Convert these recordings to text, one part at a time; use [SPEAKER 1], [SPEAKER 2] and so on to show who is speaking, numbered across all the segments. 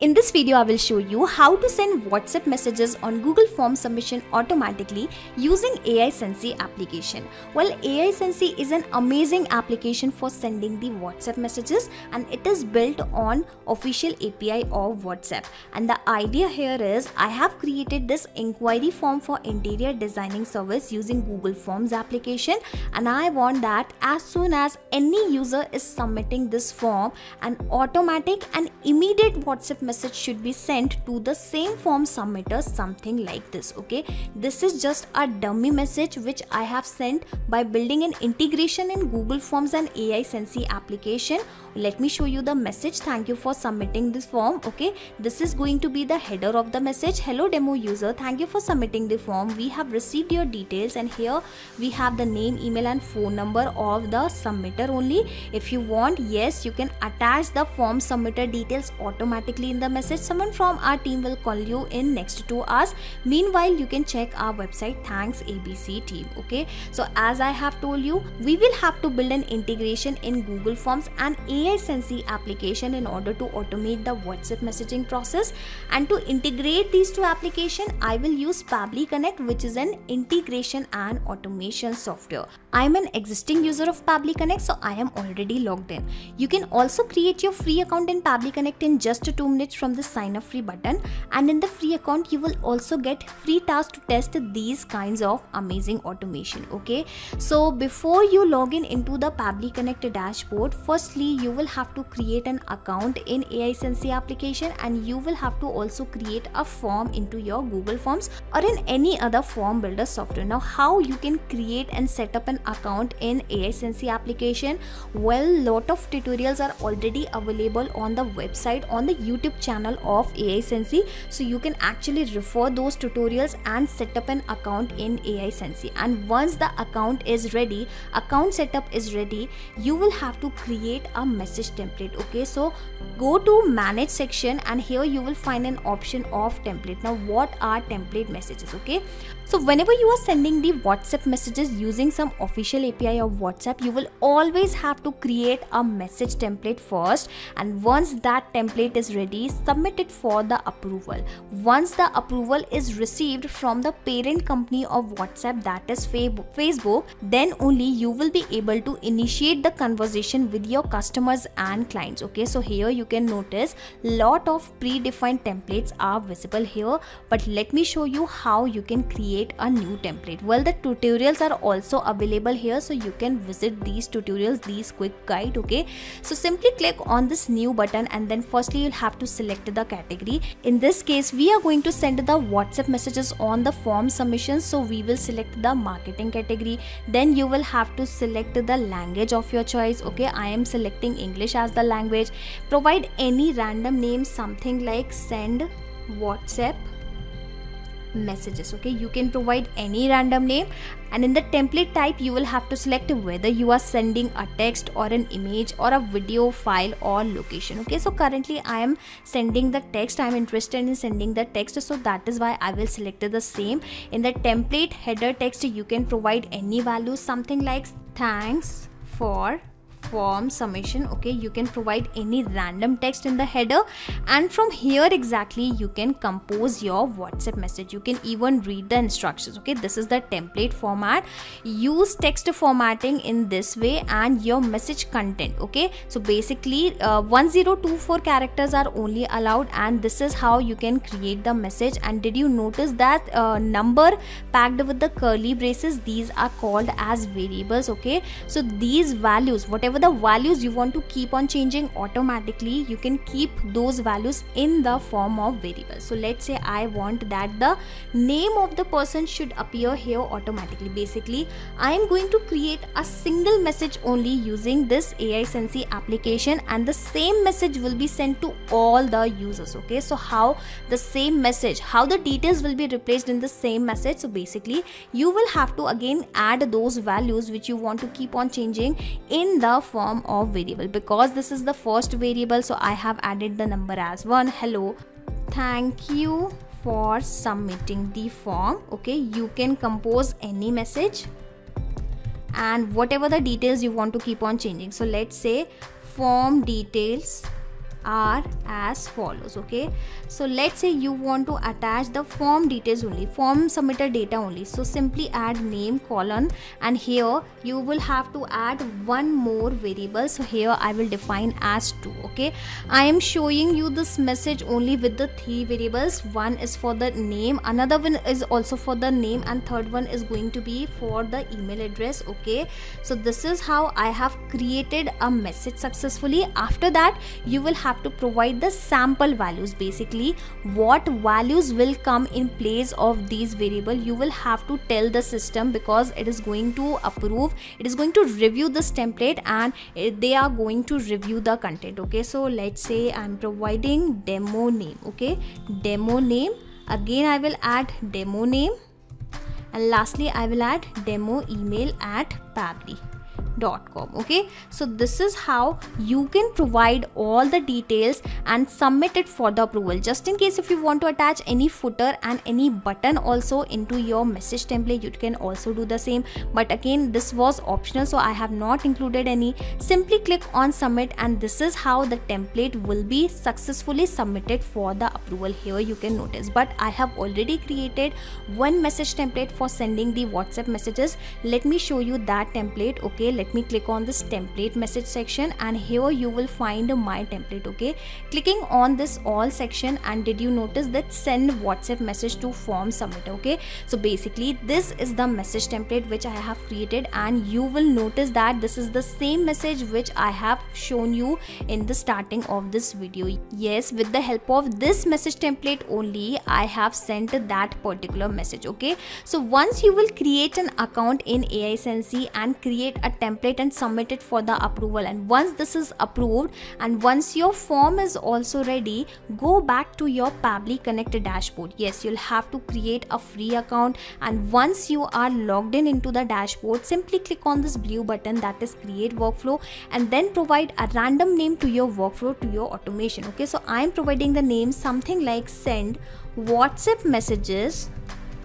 [SPEAKER 1] In this video, I will show you how to send WhatsApp messages on Google Form submission automatically using AI Sensei application. Well, AI Sensei is an amazing application for sending the WhatsApp messages, and it is built on official API of WhatsApp. And the idea here is I have created this inquiry form for interior designing service using Google Forms application, and I want that as soon as any user is submitting this form, an automatic and immediate WhatsApp message should be sent to the same form submitter, something like this. Okay, this is just a dummy message which I have sent by building an integration in Google Forms and AI Sensei application. Let me show you the message. Thank you for submitting this form. Okay, this is going to be the header of the message. Hello demo user, thank you for submitting the form. We have received your details, and here we have the name, email and phone number of the submitter only. If you want, yes, you can attach the form submitter details automatically in the message. Someone from our team will call you in next 2 hours. Meanwhile, you can check our website. Thanks ABC team. Okay, so as I have told you, we will have to build an integration in Google Forms and AI Sensei application in order to automate the WhatsApp messaging process. And to integrate these two applications, I will use Pabbly Connect, which is an integration and automation software. I am an existing user of Pabbly Connect, so I am already logged in. You can also create your free account in Pabbly Connect in just 2 minutes from the sign up free button, and in the free account you will also get free tasks to test these kinds of amazing automation. Okay, so before you log in into the Pabbly Connect dashboard, firstly you will have to create an account in AI Sensei application, and you will have to also create a form into your Google Forms or in any other form builder software. Now, how you can create and set up an account in AI Sensei application? Well, lot of tutorials are already available on the website, on the YouTube channel of AI Sensei, so you can actually refer those tutorials and set up an account in AI Sensei. And once the account is ready, account setup is ready, you will have to create a message template. Okay, so go to manage section, and here you will find an option of template. Now, what are template messages? Okay, so whenever you are sending the WhatsApp messages using some official API of WhatsApp, you will always have to create a message template first, and once that template is ready, submit it for the approval. Once the approval is received from the parent company of WhatsApp, that is Facebook, then only you will be able to initiate the conversation with your customers and clients. Okay, so here you can notice lot of predefined templates are visible here, but let me show you how you can create a new template. Well, the tutorials are also available here, so you can visit these tutorials, these quick guide. Okay, so simply click on this new button, and then firstly you'll have to select the category. In this case, we are going to send the WhatsApp messages on the form submissions, so we will select the marketing category. Then you will have to select the language of your choice. Okay, I am selecting English as the language. Provide any random name, something like send WhatsApp messages. Okay, you can provide any random name, and in the template type you will have to select whether you are sending a text or an image or a video file or location. Okay, so currently I am sending the text. I am interested in sending the text, so that is why I will select the same. In the template header text, you can provide any value, something like thanks for form submission. Okay, you can provide any random text in the header, and from here exactly you can compose your WhatsApp message. You can even read the instructions. Okay, this is the template format. Use text formatting in this way and your message content. Okay, so basically 1024 characters are only allowed, and this is how you can create the message. And did you notice that number packed with the curly braces, these are called as variables. Okay, so these values, whatever the values you want to keep on changing automatically, you can keep those values in the form of variables. So let's say I want that the name of the person should appear here automatically. Basically, I am going to create a single message only using this AI Sensei application, and the same message will be sent to all the users. Okay, so how the same message, how the details will be replaced in the same message? So basically you will have to again add those values which you want to keep on changing in the form of variable. Because this is the first variable, so I have added the number as 1. Hello, thank you for submitting the form. Okay, you can compose any message and whatever the details you want to keep on changing. So let's say form details are as follows. Okay, so let's say you want to attach the form details only, form submitter data only. So simply add name colon, and here you will have to add one more variable. So here I will define as 2. Okay, I am showing you this message only with the 3 variables. One is for the name, another one is also for the name, and third one is going to be for the email address. Okay, so this is how I have created a message successfully. After that, you will have to provide the sample values. Basically, what values will come in place of these variable, you will have to tell the system, because it is going to approve, it is going to review this template, and they are going to review the content. Okay, so let's say I'm providing demo name. Okay, demo name, again I will add demo name, and lastly I will add demo email at pabbly.com. Okay, so this is how you can provide all the details and submit it for the approval. Just in case if you want to attach any footer and any button also into your message template, you can also do the same, but again this was optional, so I have not included any. Simply click on submit, and this is how the template will be successfully submitted for the approval. Here you can notice, but I have already created one message template for sending the WhatsApp messages. Let me show you that template. Okay, let me click on this template message section, and here you will find my template. Okay, clicking on this all section, and did you notice that send WhatsApp message to form submitter? Okay, so basically this is the message template which I have created, and you will notice that this is the same message which I have shown you in the starting of this video. Yes, with the help of this message template only I have sent that particular message. Okay, so once you will create an account in AI Sensei and create a template and submit it for the approval, and once this is approved and once your form is also ready, go back to your Pabbly Connect dashboard. Yes, you'll have to create a free account, and once you are logged in into the dashboard, simply click on this blue button, that is create workflow, and then provide a random name to your workflow, to your automation. Okay, so I am providing the name something like send WhatsApp messages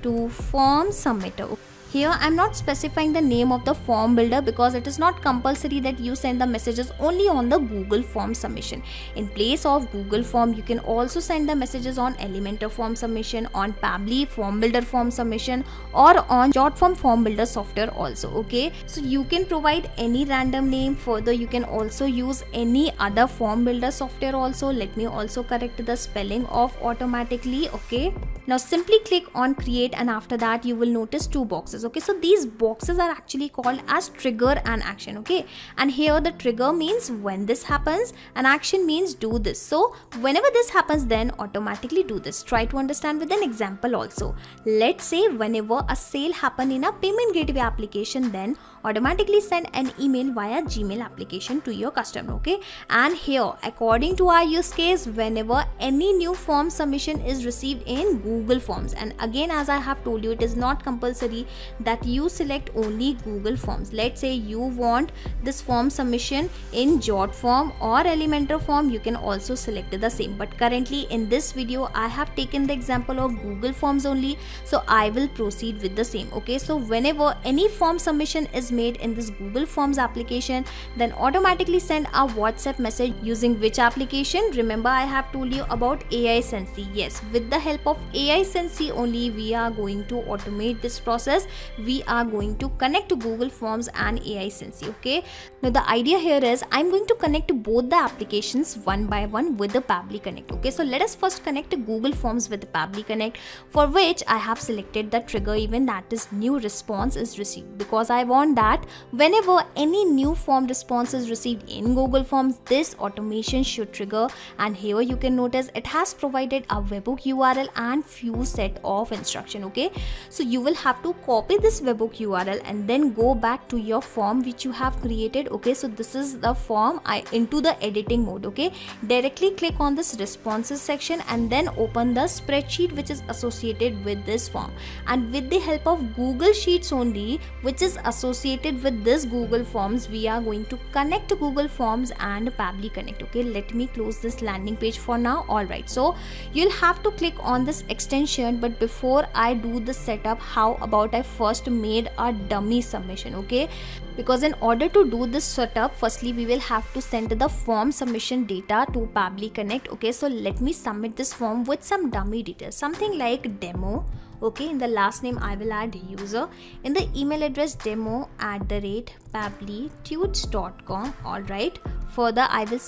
[SPEAKER 1] to form submitter. Here I'm not specifying the name of the form builder, because it is not compulsory that you send the messages only on the Google form submission. In place of Google form, you can also send the messages on Elementor form submission, on Pabbly form builder form submission, or on JotForm form builder software also. Okay, so you can provide any random name. Further, you can also use any other form builder software also. Let me also correct the spelling of automatically. Okay, now simply click on create, and after that you will notice 2 boxes. Okay, so these boxes are actually called as trigger and action. Okay, and here the trigger means when this happens, and action means do this. So whenever this happens, then automatically do this. Try to understand with an example also. Let's say whenever a sale happen in a payment gateway application, then automatically send an email via Gmail application to your customer. Okay, and here according to our use case, whenever any new form submission is received in Google Forms, and again as I have told you, it is not compulsory that you select only Google Forms. Let's say you want this form submission in JotForm or Elementor form, you can also select the same, but currently in this video I have taken the example of Google Forms only, so I will proceed with the same. Okay, so whenever any form submission is made in this Google Forms application, then automatically send a WhatsApp message using which application? Remember, I have told you about AI Sensei. Yes, with the help of AI Sensei only we are going to automate this process. We are going to connect to Google Forms and AI Sensei. Okay, now the idea here is I'm going to connect both the applications one by one with the Pabbly Connect. Okay, so let us first connect to Google Forms with the Pabbly Connect, for which I have selected the trigger event, that is new response is received, because I want that whenever any new form response is received in Google Forms, this automation should trigger. And here you can notice it has provided a webhook URL and few set of instruction. Okay, so you will have to copy this webhook URL and then go back to your form which you have created. Okay, so this is the form. Into the editing mode. Okay, directly click on this responses section and then open the spreadsheet which is associated with this form, and with the help of Google Sheets only, which is associated with this Google Forms, we are going to connect to Google Forms and Pabbly Connect. Okay, let me close this landing page for now. Alright, so you'll have to click on this extension, but before I do the setup, how about I first made a dummy submission, okay? Because in order to do this setup, firstly we will have to send the form submission data to Pabbly Connect, okay? So let me submit this form with some dummy details, something like demo, okay? In the last name I will add user, in the email address demo@pabblytudes.com. all right, further I will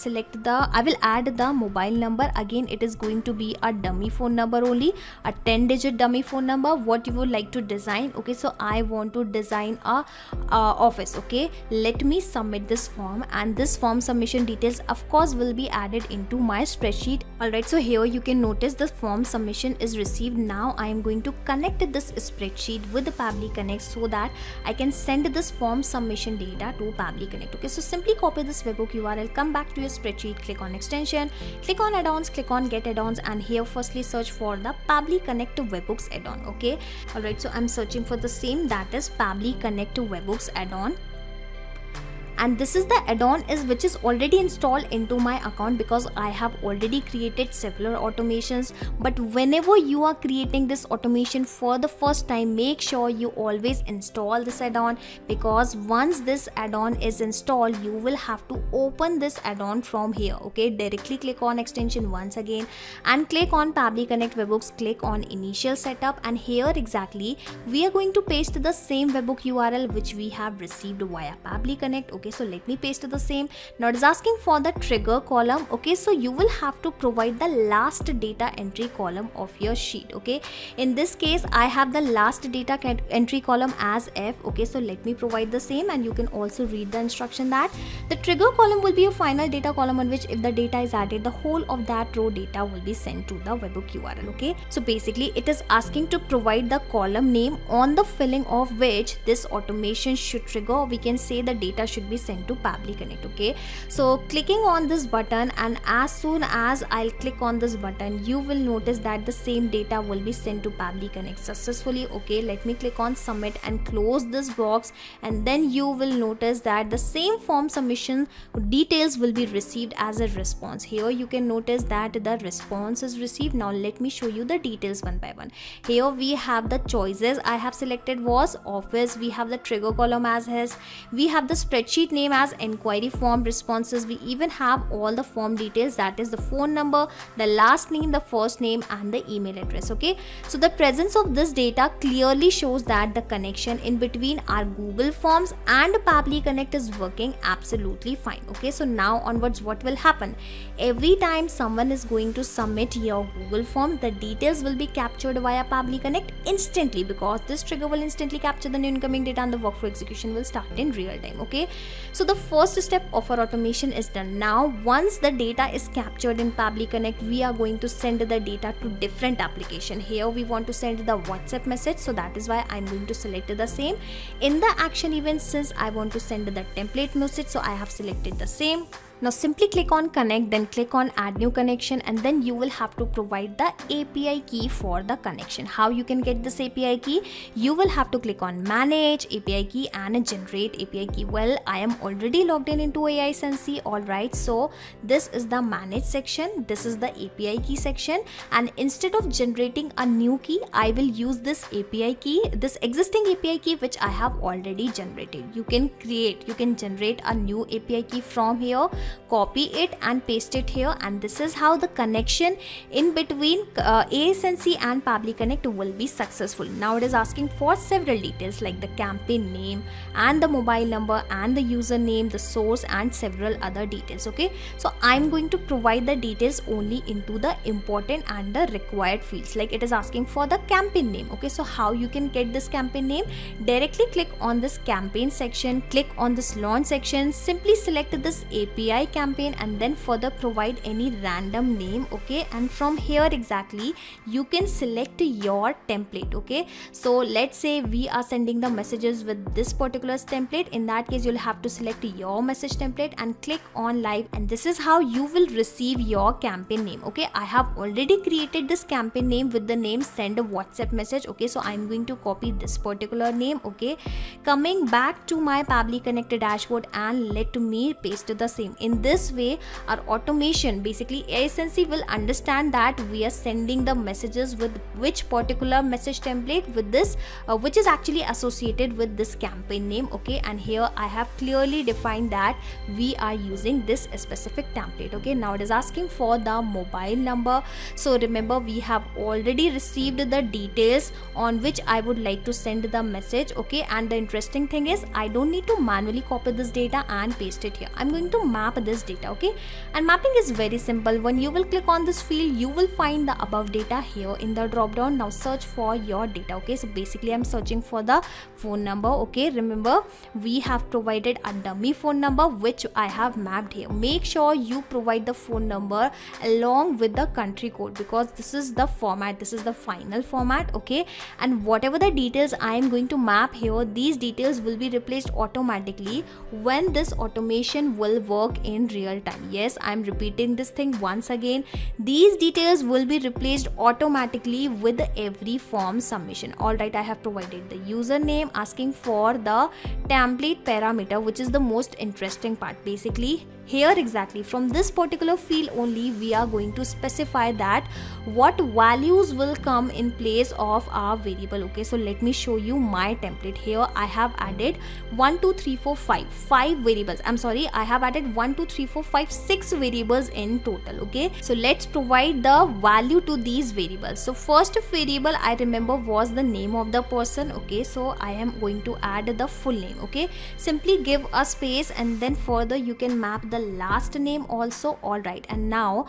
[SPEAKER 1] add the mobile number. Again, it is going to be a dummy phone number only, a 10-digit dummy phone number, what you would like to design, okay? So I want to design a office, okay? Let me submit this form, and this form submission details of course will be added into my spreadsheet. All right, so here you can notice the form submission is received. Now I am going to connect this spreadsheet with the Pabbly Connect so that I can send this form submission data to Pabbly Connect, okay? So simply copy this webhook URL, come back to your spreadsheet, click on extension, click on add-ons, click on get add-ons, and here firstly search for the Pabbly Connect webhooks add-on, okay? All right, so I'm searching for the same, that is Pabbly Connect webhooks add-on. And this is the add-on which is already installed into my account because I have already created several automations. But whenever you are creating this automation for the first time, make sure you always install this add-on, because once this add-on is installed, you will have to open this add-on from here, okay? Directly click on extension once again and click on Pabbly Connect webhooks, click on initial setup, and here exactly we are going to paste the same webhook URL which we have received via Pabbly Connect, okay? So let me paste the same. Now it is asking for the trigger column, okay? So you will have to provide the last data entry column of your sheet, okay? In this case I have the last data entry column as F, okay? So let me provide the same, and you can also read the instruction that the trigger column will be a final data column on which if the data is added, the whole of that row data will be sent to the webhook URL, okay? So basically it is asking to provide the column name on the filling of which this automation should trigger, or we can say the data should be sent to Pabbly Connect, okay? So clicking on this button, and as soon as I'll click on this button, you will notice that the same data will be sent to Pabbly Connect successfully, okay? Let me click on submit and close this box, and then you will notice that the same form submission details will be received as a response. Here you can notice that the response is received. Now let me show you the details one by one. Here we have the choices I have selected was office, we have the trigger column as his, we have the spreadsheet name as inquiry form responses, we even have all the form details, that is the phone number, the last name, the first name, and the email address, okay? So the presence of this data clearly shows that the connection in between our Google Forms and Pabbly Connect is working absolutely fine, okay? So now onwards what will happen? Every time someone is going to submit your Google Form, the details will be captured via Pabbly Connect instantly, because this trigger will instantly capture the new incoming data and the workflow execution will start in real time, okay? So the first step of our automation is done. Now once the data is captured in Pabbly Connect, we are going to send the data to different application. Here we want to send the WhatsApp message, so that is why I'm going to select the same. In the action event, since I want to send the template message, so I have selected the same. Now simply click on connect, then click on add new connection, and then you will have to provide the API key for the connection. How you can get this API key? You will have to click on manage API key and generate API key. Well, I am already logged in into AI Sensei, alright, so this is the manage section, this is the API key section, and instead of generating a new key, I will use this API key, this existing API key which I have already generated. You can generate a new API key from here, copy it and paste it here, and this is how the connection in between AI Sensei and Pabbly Connect will be successful. Now it is asking for several details like the campaign name and the mobile number and the username, the source, and several other details, okay? So I'm going to provide the details only into the important and the required fields. Like it is asking for the campaign name, okay? So how you can get this campaign name? Directly click on this campaign section, click on this launch section, simply select this API campaign, and then further provide any random name, okay? And from here exactly you can select your template, okay? So let's say we are sending the messages with this particular template. In that case you'll have to select your message template and click on live, and this is how you will receive your campaign name, okay? I have already created this campaign name with the name send a WhatsApp message, okay? So I'm going to copy this particular name, okay? Coming back to my Pabbly Connect dashboard, and let me paste the same. In this way, our automation, basically AI Sensei, will understand that we are sending the messages with which particular message template with this which is actually associated with this campaign name. Okay, and here I have clearly defined that we are using this specific template. Okay, now it is asking for the mobile number. So remember, we have already received the details on which I would like to send the message. Okay, and the interesting thing is I don't need to manually copy this data and paste it here. I'm going to map this data. Okay, and mapping is very simple. When you will click on this field, you will find the above data here in the drop down. Now search for your data. Okay, so basically I'm searching for the phone number. Okay, remember we have provided a dummy phone number which I have mapped here. Make sure you provide the phone number along with the country code, because this is the format, this is the final format. Okay, and whatever the details I am going to map here, these details will be replaced automatically when this automation will work in real time. Yes, I am repeating this thing once again. These details will be replaced automatically with every form submission. Alright, I have provided the username, asking for the template parameter, which is the most interesting part. Basically here exactly from this particular field only we are going to specify that what values will come in place of our variable. Okay, so let me show you my template. Here I have added 1 2 3 4 5 variables. I'm sorry, I have added 1 2 3 4 5 6 variables in total. Okay, so let's provide the value to these variables. So first variable I remember was the name of the person. Okay, so I am going to add the full name. Okay, simply give a space and then further you can map the last name also. Alright, and now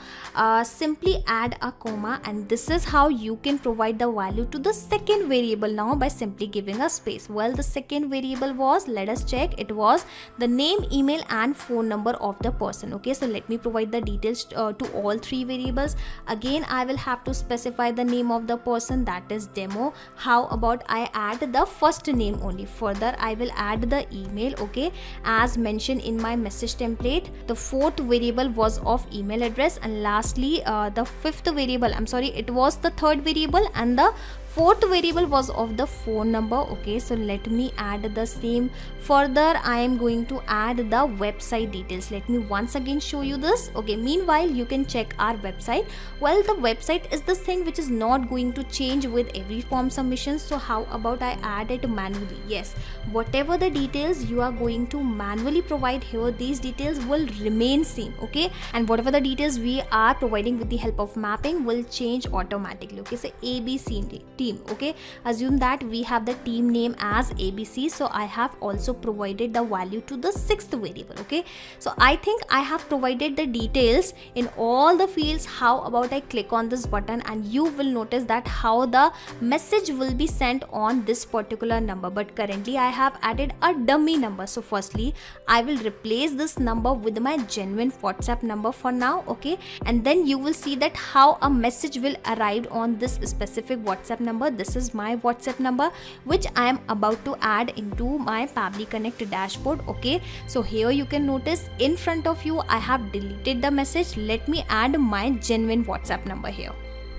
[SPEAKER 1] simply add a comma, and this is how you can provide the value to the second variable now by simply giving a space. Well, the second variable was, let us check, it was the name, email and phone number of the person. Okay, so let me provide the details to all three variables. Again, I will have to specify the name of the person, that is demo. How about I add the first name only? Further I will add the email. Okay, as mentioned in my message template, the fourth variable was of email address, and lastly the fifth variable, I'm sorry, it was the third variable, and the fourth variable was of the phone number. Okay, so let me add the same. Further I am going to add the website details. Let me once again show you this. Okay, meanwhile you can check our website. Well, the website is this thing which is not going to change with every form submission. So how about I add it manually? Yes, whatever the details you are going to manually provide here, these details will remain same. Okay, and whatever the details we are providing with the help of mapping will change automatically. Okay, so ABC team. Okay, assume that we have the team name as ABC, so I have also provided the value to the sixth variable. Okay, so I think I have provided the details in all the fields. How about I click on this button and you will notice that how the message will be sent on this particular number, but currently I have added a dummy number. So firstly I will replace this number with my genuine WhatsApp number for now. Okay, and then you will see that how a message will arrive on this specific WhatsApp number. This is my WhatsApp number which I am about to add into my Pabbly Connect dashboard. Okay, so here you can notice in front of you I have deleted the message. Let me add my genuine WhatsApp number here.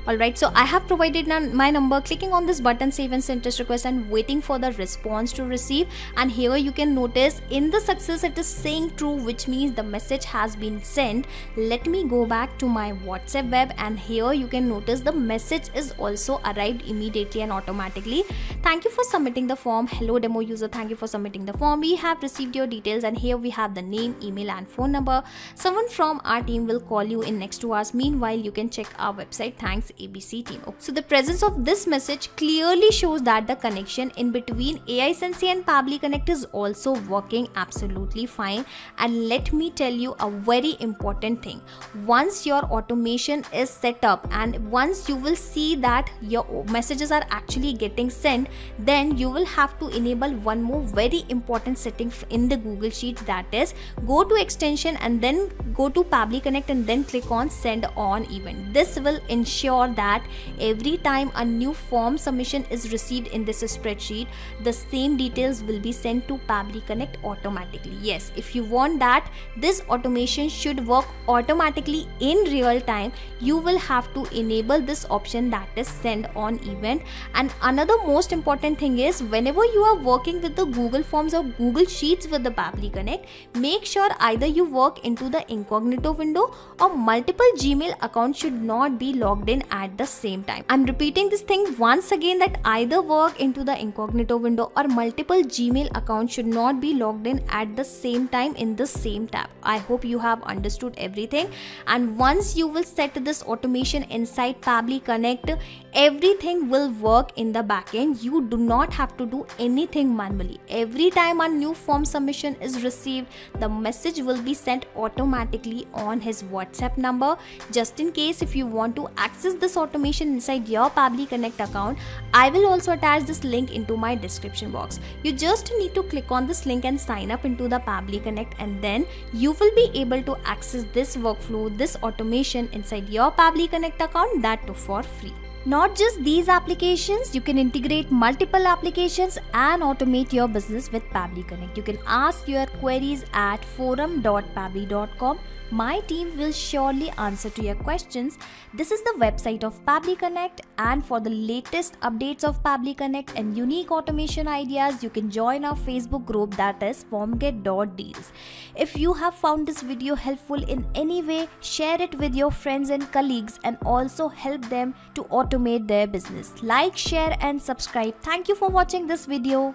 [SPEAKER 1] Alright, so I have provided my number, clicking on this button save and send test request and waiting for the response to receive, and here you can notice in the success it is saying true, which means the message has been sent. Let me go back to my WhatsApp web, and here you can notice the message is also arrived immediately and automatically. Thank you for submitting the form. Hello demo user, thank you for submitting the form. We have received your details, and here we have the name, email and phone number. Someone from our team will call you in next 2 hours. Meanwhile you can check our website. Thanks ABC team. So the presence of this message clearly shows that the connection in between AI Sensei and Pabbly Connect is also working absolutely fine. And let me tell you a very important thing. Once your automation is set up and once you will see that your messages are actually getting sent, then you will have to enable one more very important setting in the Google Sheets, that is go to extension and then go to Pabbly Connect and then click on send on event. This will ensure sure that every time a new form submission is received in this spreadsheet, the same details will be sent to Pabbly Connect automatically. Yes, if you want that this automation should work automatically in real time, you will have to enable this option, that is send on event. And another most important thing is, whenever you are working with the Google Forms or Google Sheets with the Pabbly Connect, make sure either you work into the incognito window or multiple Gmail accounts should not be logged in at the same time. I'm repeating this thing once again, that either work into the incognito window or multiple Gmail accounts should not be logged in at the same time in the same tab. I hope you have understood everything. And once you will set this automation inside Pabbly Connect, everything will work in the backend. You do not have to do anything manually. Every time a new form submission is received, the message will be sent automatically on his WhatsApp number. Just in case if you want to access this automation inside your Pabbly Connect account, I will also attach this link into my description box. You just need to click on this link and sign up into the Pabbly Connect, and then you will be able to access this workflow, this automation inside your Pabbly Connect account, that too for free. Not just these applications, you can integrate multiple applications and automate your business with Pabbly Connect. You can ask your queries at forum.pabbly.com. My team will surely answer to your questions. This is the website of Pabbly Connect, and for the latest updates of Pabbly Connect and unique automation ideas, you can join our Facebook group, that is formget.deals. If you have found this video helpful in any way, share it with your friends and colleagues and also help them to automate their business. Like, share and subscribe. Thank you for watching this video.